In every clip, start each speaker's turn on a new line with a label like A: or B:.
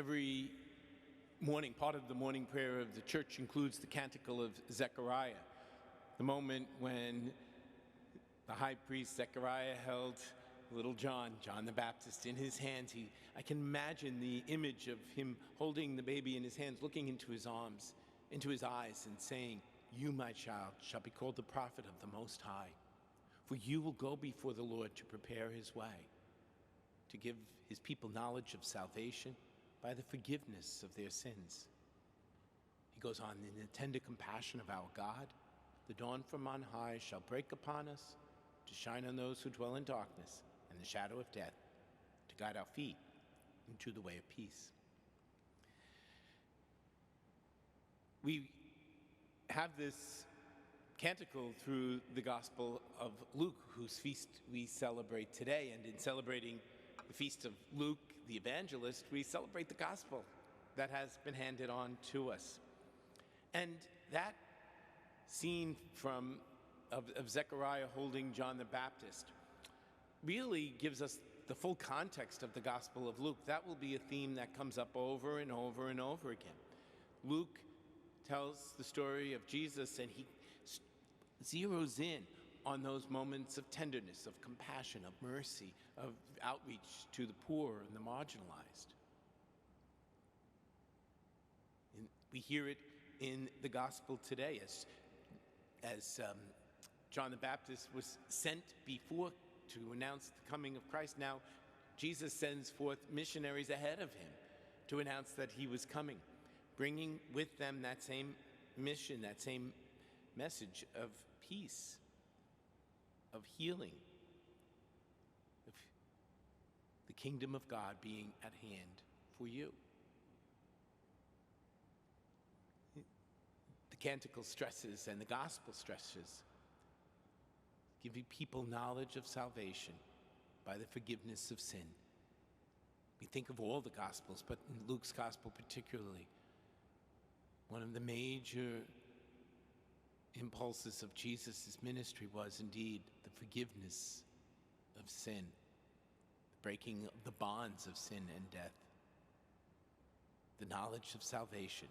A: Every morning, part of the morning prayer of the church includes the canticle of Zechariah, the moment when the high priest Zechariah held little John the Baptist, in his hands. I can imagine the image of him holding the baby in his hands, looking into his arms, into his eyes, and saying, "You, my child, shall be called the prophet of the Most High, for you will go before the Lord to prepare his way, to give his people knowledge of salvation by the forgiveness of their sins." He goes on, "In the tender compassion of our God, the dawn from on high shall break upon us, to shine on those who dwell in darkness and the shadow of death, to guide our feet into the way of peace." We have this canticle through the Gospel of Luke, whose feast we celebrate today. And in celebrating the feast of Luke, the evangelist, we celebrate the gospel that has been handed on to us. And that scene of Zechariah holding John the Baptist really gives us the full context of the Gospel of Luke. That will be a theme that comes up over and over and over again. Luke tells the story of Jesus, and he zeroes in on those moments of tenderness, of compassion, of mercy, of outreach to the poor and the marginalized. And we hear it in the gospel today as John the Baptist was sent before to announce the coming of Christ. Now Jesus sends forth missionaries ahead of him to announce that he was coming, bringing with them that same mission, that same message of peace, of healing, of the kingdom of God being at hand for you. The canticle stresses and the gospel stresses giving people knowledge of salvation by the forgiveness of sin. We think of all the gospels, but in Luke's gospel particularly, one of the major impulses of Jesus' ministry was indeed the forgiveness of sin, the breaking of the bonds of sin and death, the knowledge of salvation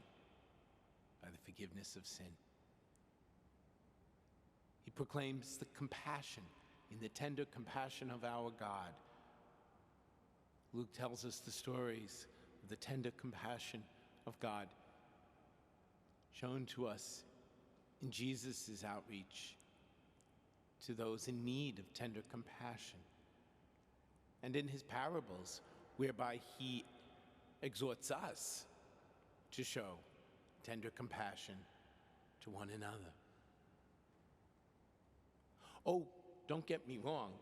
A: by the forgiveness of sin. He proclaims the compassion, in the tender compassion of our God. Luke tells us the stories of the tender compassion of God shown to us in Jesus' outreach to those in need of tender compassion, and in his parables, whereby he exhorts us to show tender compassion to one another. Oh, don't get me wrong.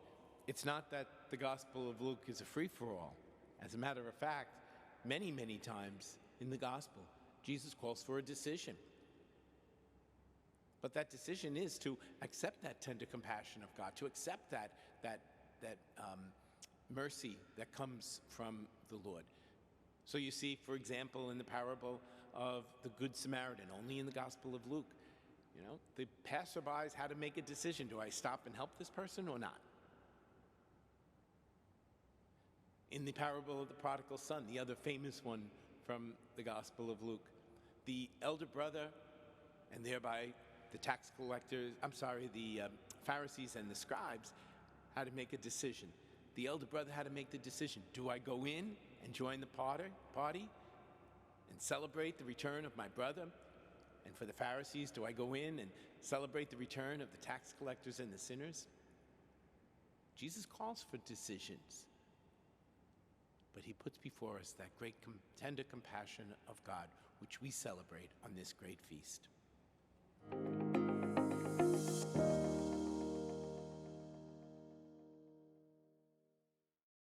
A: It's not that the Gospel of Luke is a free-for-all. As a matter of fact, many, many times in the Gospel, Jesus calls for a decision. But that decision is to accept that tender compassion of God, to accept that mercy that comes from the Lord. So you see, for example, in the parable of the Good Samaritan, only in the Gospel of Luke, the passerbys had to make a decision. Do I stop and help this person or not? In the parable of the prodigal son, the other famous one from the Gospel of Luke, the elder brother, and thereby the tax collectors, the Pharisees and the scribes had to make a decision. The elder brother had to make the decision. Do I go in and join the party and celebrate the return of my brother? And for the Pharisees, do I go in and celebrate the return of the tax collectors and the sinners? Jesus calls for decisions, but he puts before us that great tender compassion of God, which we celebrate on this great feast.